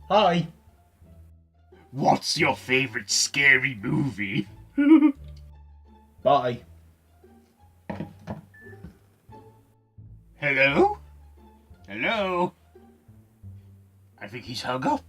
Hi. What's your favorite scary movie? Bye. Hello? Hello? I think he's hung up.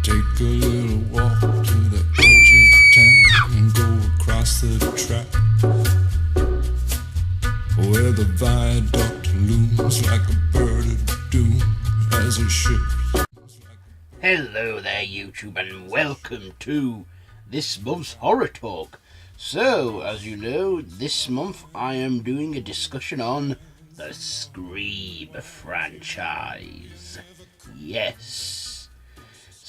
Take a little walk to the edge of town and go across the track where the viaduct looms like a bird of doom as it ships. Hello there, YouTube, and welcome to this month's Horror Talk. So, as you know, this month I am doing a discussion on the Scream franchise. Yes.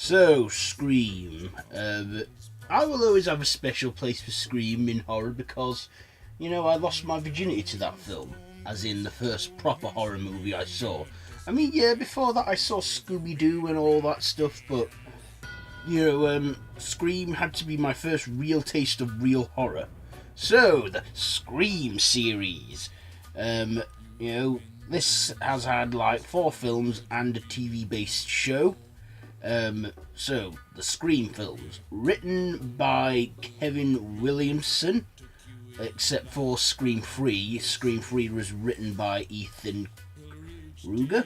So, Scream. I will always have a special place for Scream in horror because, you know, I lost my virginity to that film, as in the first proper horror movie I saw. I mean, yeah, before that I saw Scooby-Doo and all that stuff, but, you know, Scream had to be my first real taste of real horror. So, the Scream series. You know, this has had like 4 films and a TV-based show. So, the Scream films, written by Kevin Williamson, except for Scream 3. Scream 3 was written by Ethan Ruger.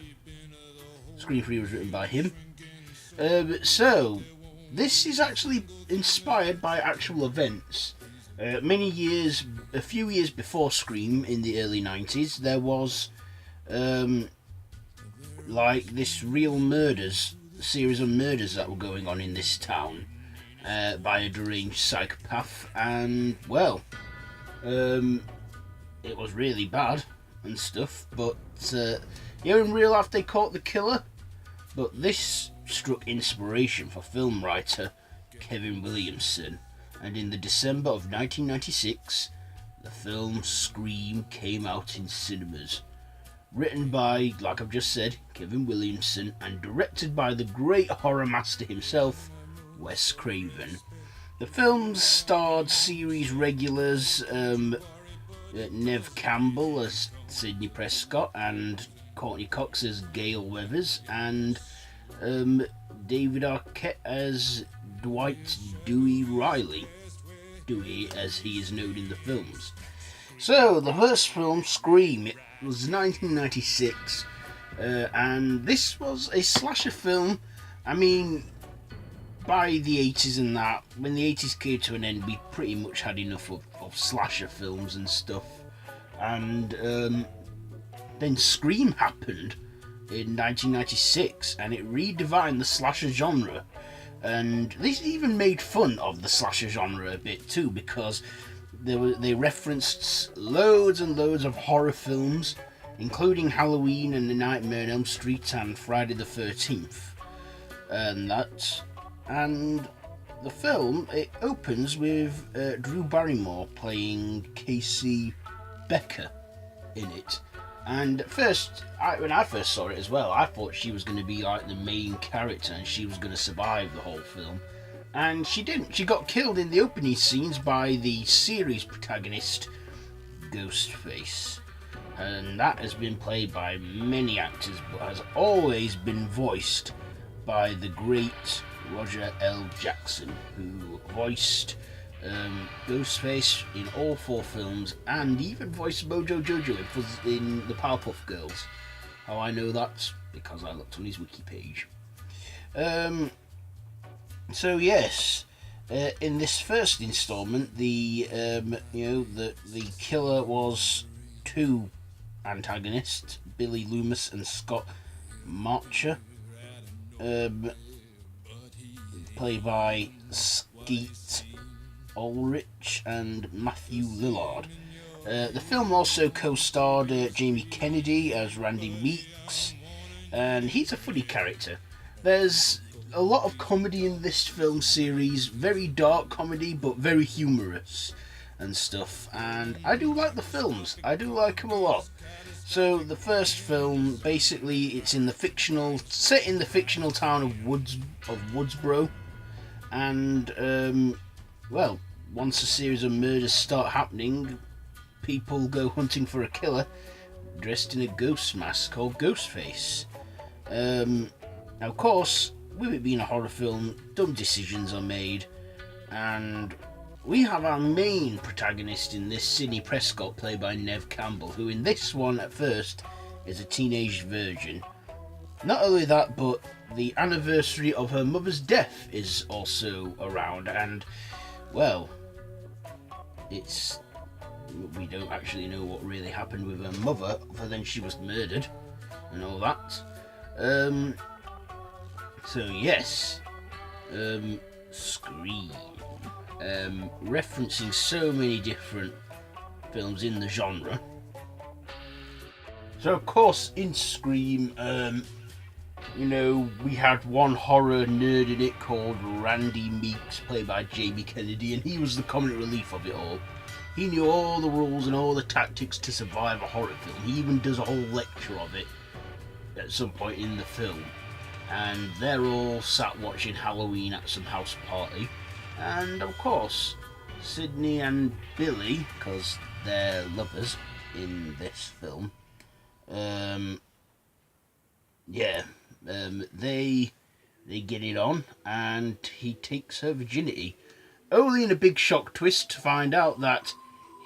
Scream 3 was written by him. So, this is actually inspired by actual events. A few years before Scream, in the early 90s, there was, like, this series of murders that were going on in this town, by a deranged psychopath, and, well, it was really bad and stuff, but, you know, in real life they caught the killer, but this struck inspiration for film writer Kevin Williamson, and in the December of 1996, the film Scream came out in cinemas. Written by, like I've just said, Kevin Williamson, and directed by the great horror master himself, Wes Craven. The film starred series regulars Nev Campbell as Sidney Prescott, and Courtney Cox as Gail Weathers, and David Arquette as Dwight Dewey Riley. Dewey, as he is known in the films. So, the first film, Scream, it was 1996, and this was a slasher film. I mean, by the 80s and that, when the 80s came to an end, we pretty much had enough of slasher films and stuff. And then Scream happened in 1996, and it redefined the slasher genre. And this even made fun of the slasher genre a bit too, because they referenced loads and loads of horror films, including Halloween and The Nightmare on Elm Street and Friday the 13th. And the film, it opens with Drew Barrymore playing Casey Becker in it. And at first, when I first saw it as well, I thought she was going to be like the main character and she was going to survive the whole film. And she didn't. She got killed in the opening scenes by the series protagonist, Ghostface. And that has been played by many actors, but has always been voiced by the great Roger L. Jackson, who voiced Ghostface in all 4 films, and even voiced Mojo Jojo in the Powerpuff Girls. How I know that? Because I looked on his wiki page. So yes, in this first installment, the killer was 2 antagonists, Billy Loomis and Scott Marcher, played by Skeet Ulrich and Matthew Lillard. The film also co-starred Jamie Kennedy as Randy Meeks, and he's a funny character. There's a lot of comedy in this film series, very dark comedy, but very humorous and stuff. And I do like the films. I do like them a lot. So the first film, basically, it's in the set in the fictional town of Woodsboro, and well, once a series of murders start happening, people go hunting for a killer dressed in a ghost mask called Ghostface. Now, of course, with it being a horror film, dumb decisions are made, and we have our main protagonist in this, Sidney Prescott, played by Neve Campbell, who in this one at first is a teenage virgin. Not only that, but the anniversary of her mother's death is also around, and, well, we don't actually know what really happened with her mother, other than she was murdered and all that. So yes, Scream, referencing so many different films in the genre. So of course in Scream, we had one horror nerd in it called Randy Meeks, played by Jamie Kennedy, and he was the comic relief of it all. He knew all the rules and all the tactics to survive a horror film. He even does a whole lecture of it at some point in the film. And they're all sat watching Halloween at some house party. And of course, Sydney and Billy, because they're lovers in this film, they get it on, and he takes her virginity. Only in a big shock twist to find out that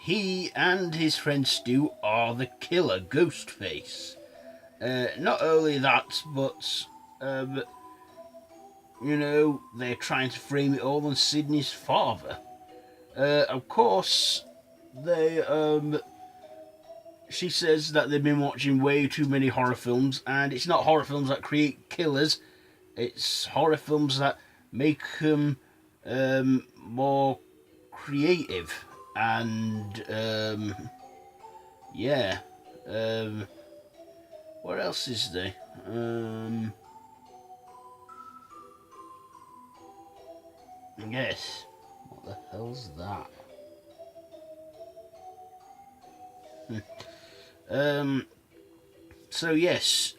he and his friend Stu are the killer, Ghostface. Not only that, but they're trying to frame it all on Sydney's father. Of course, she says that they've been watching way too many horror films, and it's not horror films that create killers, it's horror films that make them more creative, and what else is there? Yes. What the hell's that? So yes,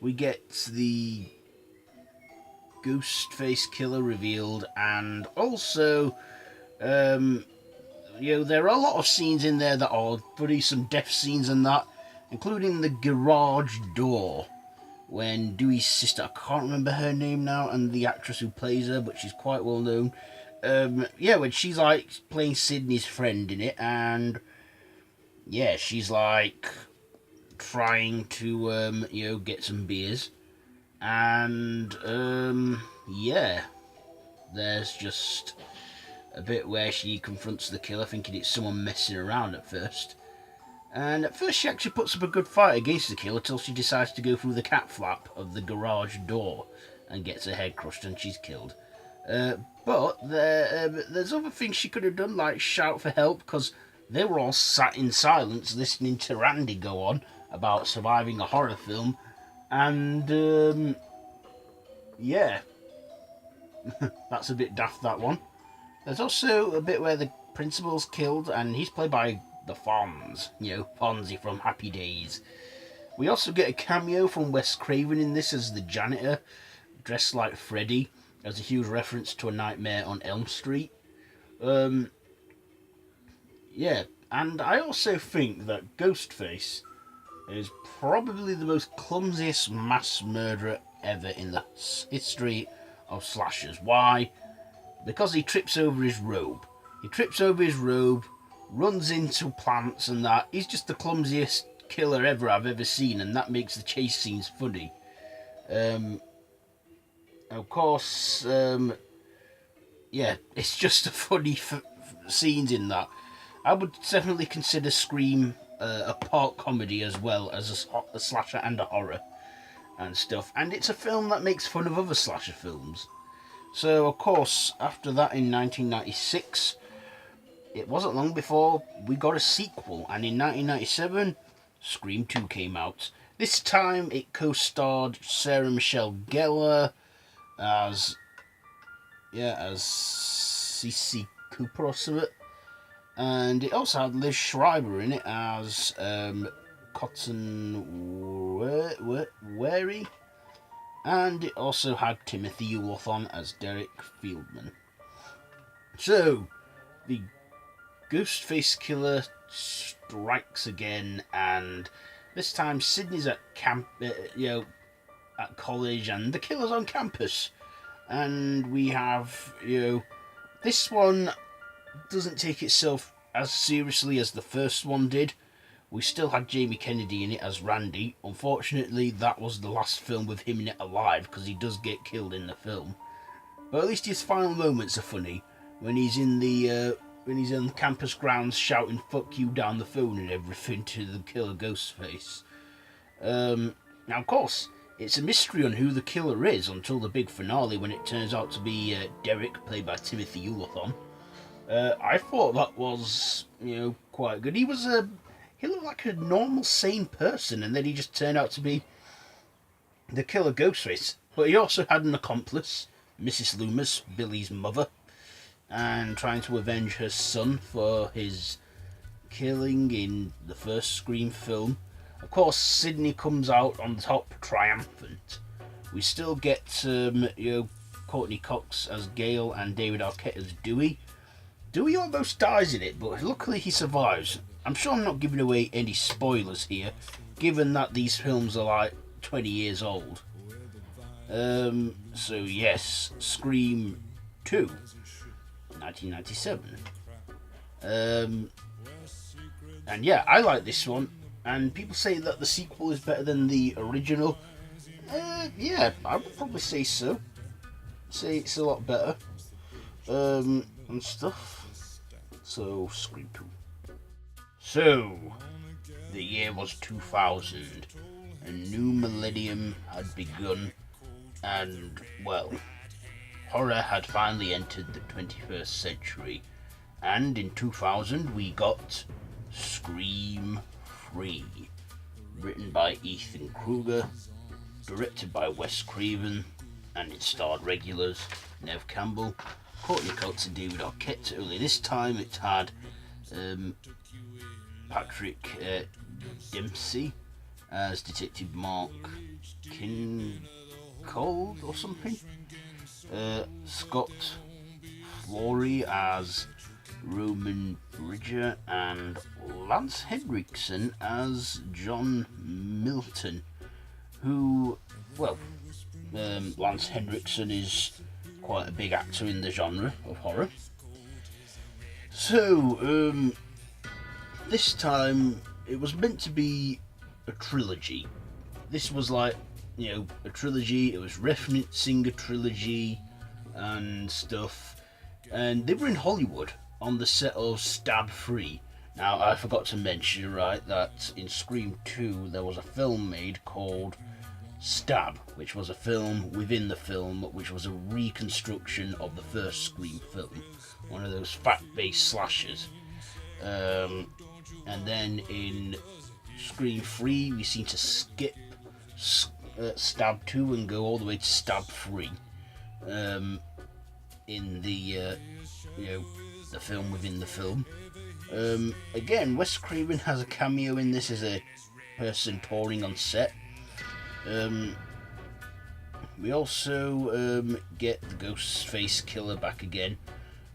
we get the Ghostface killer revealed, and also, there are a lot of scenes in there that are pretty, some death scenes and that, including the garage door, when Dewey's sister, I can't remember her name now, and the actress who plays her, but she's quite well known, when she's like playing Sydney's friend in it, and she's like trying to get some beers, and there's just a bit where she confronts the killer, thinking it's someone messing around at first. And at first she actually puts up a good fight against the killer till she decides to go through the cat flap of the garage door and gets her head crushed and she's killed. But there's other things she could have done, like shout for help, because they were all sat in silence listening to Randy go on about surviving a horror film. And that's a bit daft, that one. There's also a bit where the principal's killed, and he's played by the Fonz, Fonzie from Happy Days. We also get a cameo from Wes Craven in this as the janitor, dressed like Freddy, as a huge reference to A Nightmare on Elm Street. And I also think that Ghostface is probably the most clumsiest mass murderer ever in the history of slashers. Why? Because he trips over his robe. Runs into plants and that. He's just the clumsiest killer ever I've ever seen, and that makes the chase scenes funny. Of course, it's just a funny scenes in that. I would definitely consider Scream a part comedy as well as a slasher and a horror and stuff. And it's a film that makes fun of other slasher films. So, of course, after that in 1996, it wasn't long before we got a sequel, and in 1997, Scream 2 came out. This time it co-starred Sarah Michelle Gellar, as CC Cooper or something. And it also had Liz Schreiber in it as Cotton Wary, and it also had Timothy Olyphant as Derek Fieldman. So, the Ghostface Killer strikes again, and this time Sydney's at camp, at college, and the killer's on campus. And we have, this one doesn't take itself as seriously as the first one did. We still had Jamie Kennedy in it as Randy. Unfortunately, that was the last film with him in it alive, because he does get killed in the film. But at least his final moments are funny when he's in the campus grounds shouting "fuck you" down the phone and everything to the killer Ghostface. Now, of course, it's a mystery on who the killer is until the big finale, when it turns out to be Derek, played by Timothy Olyphant. I thought that was, quite good. He looked like a normal, sane person, and then he just turned out to be the killer Ghostface. But he also had an accomplice, Mrs. Loomis, Billy's mother, and trying to avenge her son for his killing in the first Scream film. Of course, Sydney comes out on top triumphant. We still get Courtney Cox as Gale and David Arquette as Dewey. Dewey almost dies in it, but luckily he survives. I'm sure I'm not giving away any spoilers here, given that these films are like 20 years old. So yes, Scream 2, 1997. And yeah, I like this one. And people say that the sequel is better than the original. Yeah, I would probably say so. Say it's a lot better. And stuff. So, Scream 2. So, the year was 2000. A new millennium had begun. And, well, horror had finally entered the 21st century. And in 2000 we got Scream 3, written by Ethan Kruger, directed by Wes Craven, and it starred regulars Nev Campbell, Courtney Cox and David Arquette. Early this time it had Patrick Dempsey as Detective Mark Kincold or something, Scott Flory as Roman Bridger, and Lance Henriksen as John Milton, who, well, Lance Henriksen is quite a big actor in the genre of horror. So, this time it was meant to be a trilogy. This was like, a trilogy. It was referencing a trilogy and stuff. And they were in Hollywood on the set of Stab 3. Now, I forgot to mention, right, that in Scream 2 there was a film made called Stab, which was a film within the film, which was a reconstruction of the first Scream film. One of those fact-based slashers. And then in Scream 3 we seem to skip Stab 2 and go all the way to Stab 3. In the the film within the film. Again, Wes Craven has a cameo in this as a person touring on set. We also get the Ghostface Killer back again.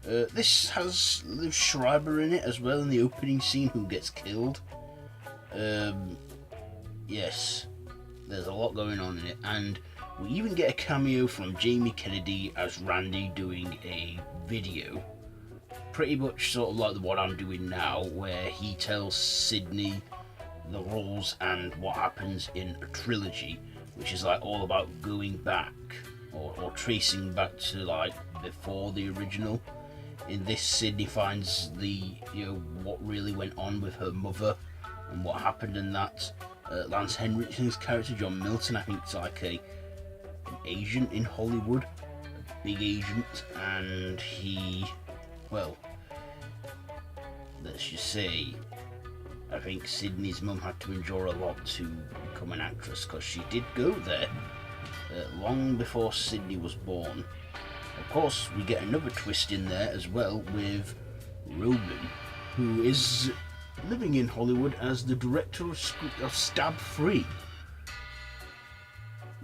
This has Liv Schreiber in it as well in the opening scene, who gets killed. Yes, there's a lot going on in it, and we even get a cameo from Jamie Kennedy as Randy doing a video. Pretty much sort of like the one I'm doing now, where he tells Sydney the rules and what happens in a trilogy, which is like all about going back or tracing back to like before the original. In this, Sydney finds the what really went on with her mother and what happened in that. Lance Henriksen's character, John Milton, I think it's like an agent in Hollywood, a big agent, and he, well, let's just say, I think Sydney's mum had to endure a lot to become an actress, because she did go there. long before Sydney was born. Of course, we get another twist in there as well with Roman, who is living in Hollywood as the director of Stab 3.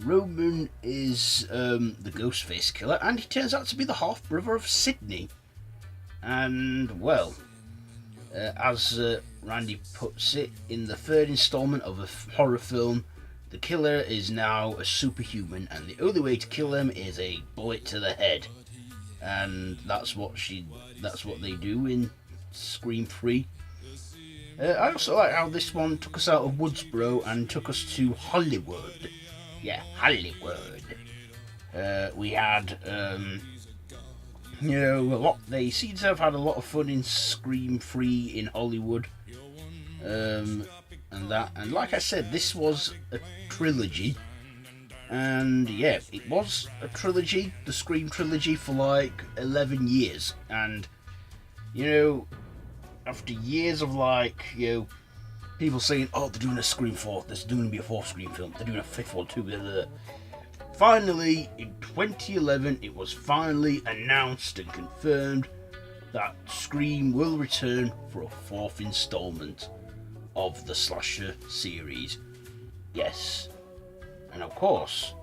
Roman is the Ghostface killer, and he turns out to be the half-brother of Sydney. And, well, as Randy puts it, in the third installment of a horror film, the killer is now a superhuman, and the only way to kill him is a bullet to the head. And that's what they do in Scream 3. I also like how this one took us out of Woodsboro and took us to Hollywood. Yeah, Hollywood. We had, they seem to have had a lot of fun in Scream 3 in Hollywood. And like I said, this was a trilogy. And yeah, it was a trilogy, the Scream trilogy, for like 11 years. And, after years of people saying, oh, they're doing a Scream 4, there's going to be a fourth Scream film, they're doing a fifth one too. Finally, in 2011, it was finally announced and confirmed that Scream will return for a fourth installment of the slasher series. Yes. And of course,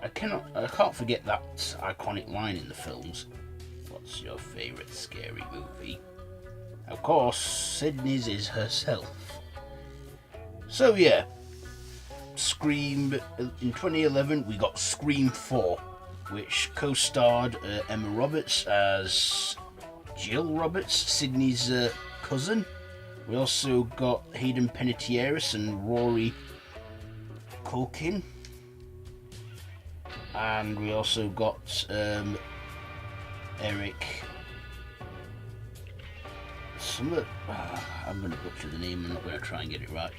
I can't forget that iconic line in the films. What's your favourite scary movie? Of course, Sydney's is herself. So yeah, Scream, in 2011 we got Scream 4, which co-starred Emma Roberts as Jill Roberts, Sydney's cousin. We also got Hayden Panettiere and Rory Culkin. And we also got Eric... I'm going to butcher the name, I'm not going to try and get it right.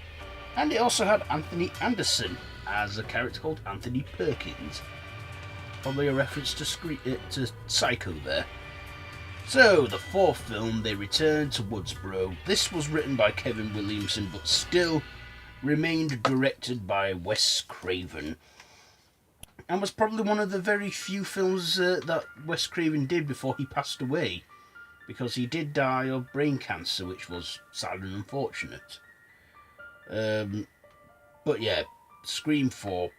And it also had Anthony Anderson as a character called Anthony Perkins. Probably a reference to Psycho there. So, the fourth film, they returned to Woodsboro. This was written by Kevin Williamson, but still remained directed by Wes Craven. And was probably one of the very few films that Wes Craven did before he passed away. Because he did die of brain cancer, which was sad and unfortunate. But yeah, Scream 4.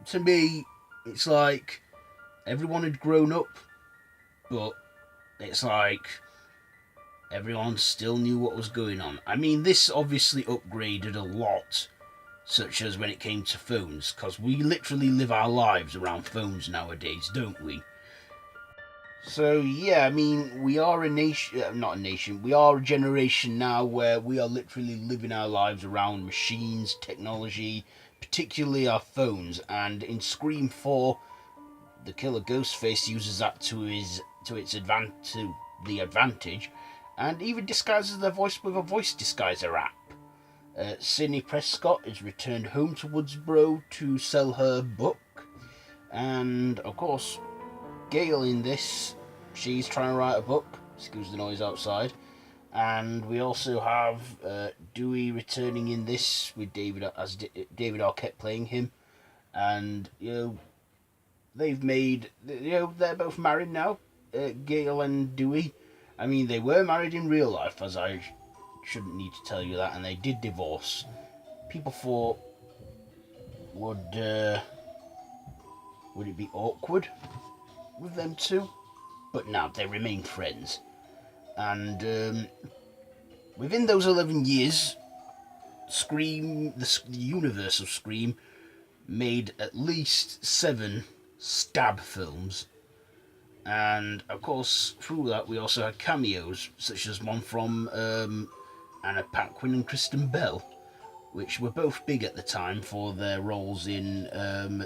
To me, it's like everyone had grown up, but it's like everyone still knew what was going on. I mean, this obviously upgraded a lot, such as when it came to phones, because we literally live our lives around phones nowadays, don't we? So yeah, I mean, we are we are a generation now where we are literally living our lives around machines, technology, particularly our phones. And in Scream 4, the killer Ghostface uses that to the advantage, and even disguises their voice with a voice disguiser app. Sidney Prescott is returned home to Woodsboro to sell her book, and of course, Gail in this, she's trying to write a book. Excuse the noise outside. And we also have Dewey returning in this with David Arquette playing him, and they've made they're both married now, Gail and Dewey. I mean, they were married in real life, as I shouldn't need to tell you that, and they did divorce. People thought would it be awkward with them two, but no, they remain friends. And within those 11 years, Scream, the universe of Scream, made at least 7 stab films, and of course through that we also had cameos, such as one from Anna Paquin and Kristen Bell, which were both big at the time for their roles in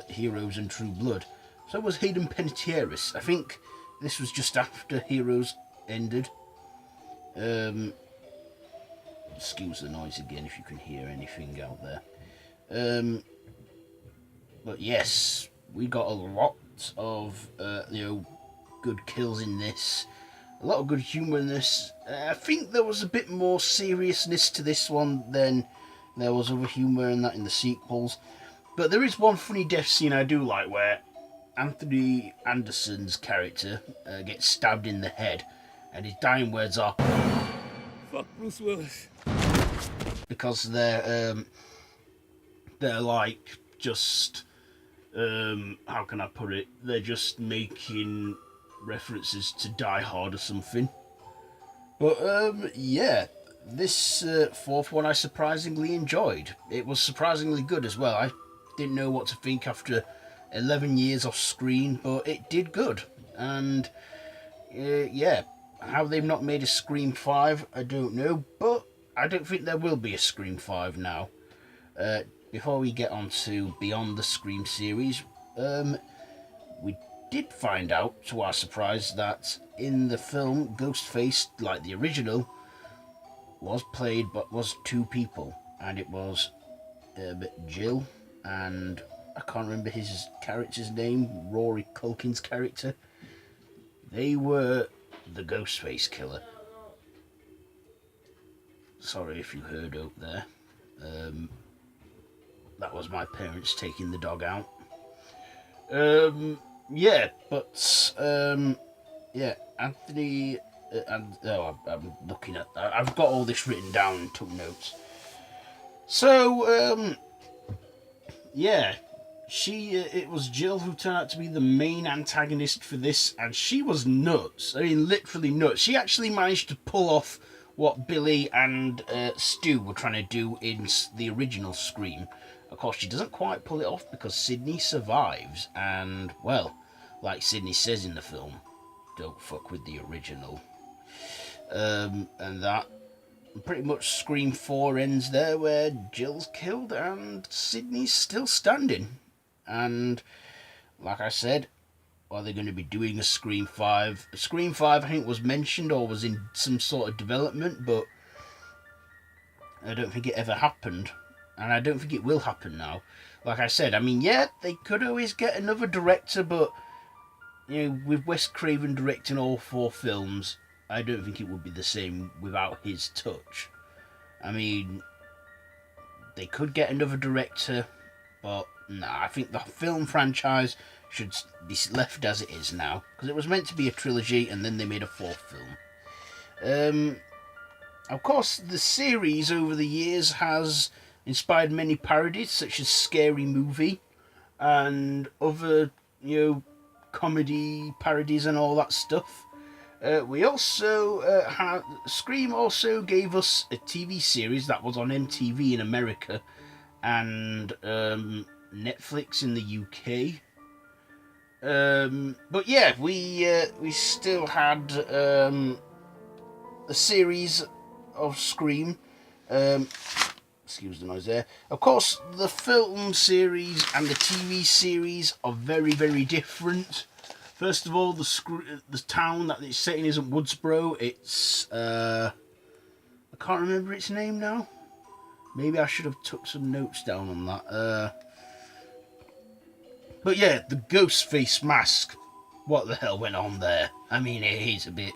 Heroes and True Blood. So was Hayden Panettiere. I think this was just after Heroes ended. Excuse the noise again if you can hear anything out there. But yes, we got a lot of good kills in this. A lot of good humour in this. I think there was a bit more seriousness to this one than there was other humour in that in the sequels. But there is one funny death scene I do like where Anthony Anderson's character gets stabbed in the head, and his dying words are Fuck Bruce Willis. because they're like just how can I put it? They're just making references to Die Hard or something. But yeah, this fourth one I surprisingly enjoyed. It was surprisingly good as well. I didn't know what to think after 11 years off screen, but it did good. And yeah, how they've not made a Scream 5, I don't know, but I don't think there will be a Scream 5 now. Before we get on to beyond the Scream series, we did find out, to our surprise, that in the film, Ghostface, like the original, was played but was two people, and it was Jill and I can't remember his character's name, Rory Culkin's character. They were the Ghostface killer. Sorry if you heard out there. That was my parents taking the dog out. Yeah, but yeah, Anthony and I'm looking at. I've got all this written down and took notes. So yeah, it was Jill who turned out to be the main antagonist for this, and she was nuts. I mean, literally nuts. She actually managed to pull off what Billy and Stu were trying to do in the original Scream. Of course, she doesn't quite pull it off because Sidney survives, and, well, like Sidney says in the film, don't fuck with the original. And that pretty much Scream 4 ends there, where Jill's killed and Sidney's still standing. And, like I said, are they going to be doing a Scream 5? Scream 5, I think, was mentioned or was in some sort of development, but I don't think it ever happened. And I don't think it will happen now. Like I said, I mean, yeah, they could always get another director, but, you know, with Wes Craven directing all 4 films, I don't think it would be the same without his touch. I mean, they could get another director, but nah, I think the film franchise should be left as it is now, because it was meant to be a trilogy, and then they made a 4th film. Of course, the series over the years has inspired many parodies, such as Scary Movie and other, you know, comedy parodies and all that stuff. We also had Scream also gave us a TV series that was on MTV in America and Netflix in the UK. But yeah, we still had a series of Scream. Excuse the noise there. Of course, the film series and the TV series are very, very different. First of all, the town that it's set in isn't Woodsboro. It's I can't remember its name now. Maybe I should have took some notes down on that. But yeah, the Ghostface mask. What the hell went on there? I mean, it is a bit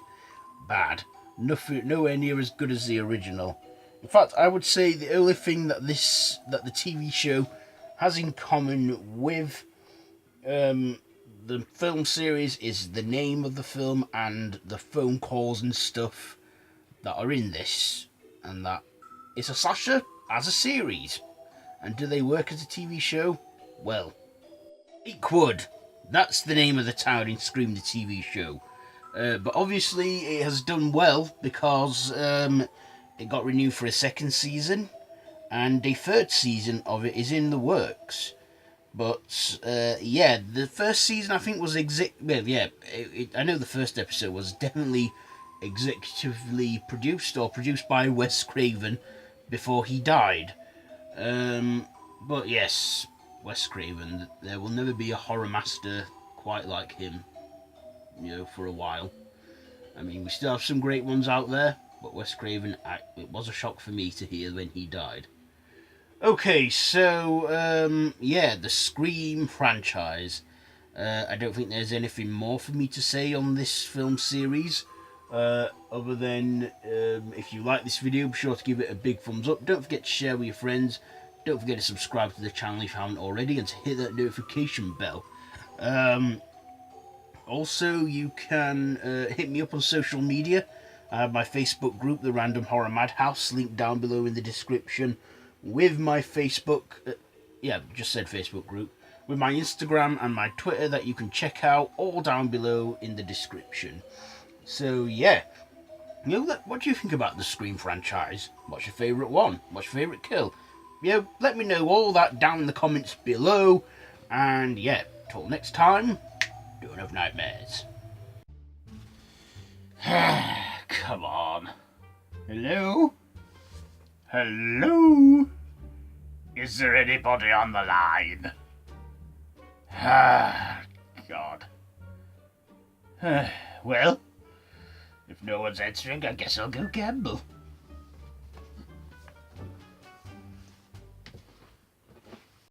bad. Nowhere near as good as the original. In fact, I would say the only thing that the TV show has in common with the film series is the name of the film and the phone calls and stuff that are in this, and that it's a slasher as a series. And do they work as a TV show? Well, Lakewood. That's the name of the town in Scream the TV show. But obviously it has done well because it got renewed for a 2nd season, and a 3rd season of it is in the works. But yeah, the 1st season I think was I know the first episode was definitely executively produced by Wes Craven before he died. But yes, Wes Craven, there will never be a horror master quite like him, you know, for a while. I mean, we still have some great ones out there, but Wes Craven, it was a shock for me to hear when he died. Okay, so, yeah, the Scream franchise. I don't think there's anything more for me to say on this film series, other than, if you like this video, be sure to give it a big thumbs up. Don't forget to share with your friends. Don't forget to subscribe to the channel if you haven't already, and to hit that notification bell. Also, you can hit me up on social media. I have my Facebook group, the Random Horror Madhouse, linked down below in the description, with my Facebook, just said Facebook group, with my Instagram and my Twitter that you can check out, all down below in the description. So yeah, what do you think about the Scream franchise? What's your favourite one? What's your favourite kill? Let me know all that down in the comments below, and yeah, till next time, don't have nightmares. Come on. Hello? Hello? Is there anybody on the line? God. Well, if no one's answering, I guess I'll go gamble.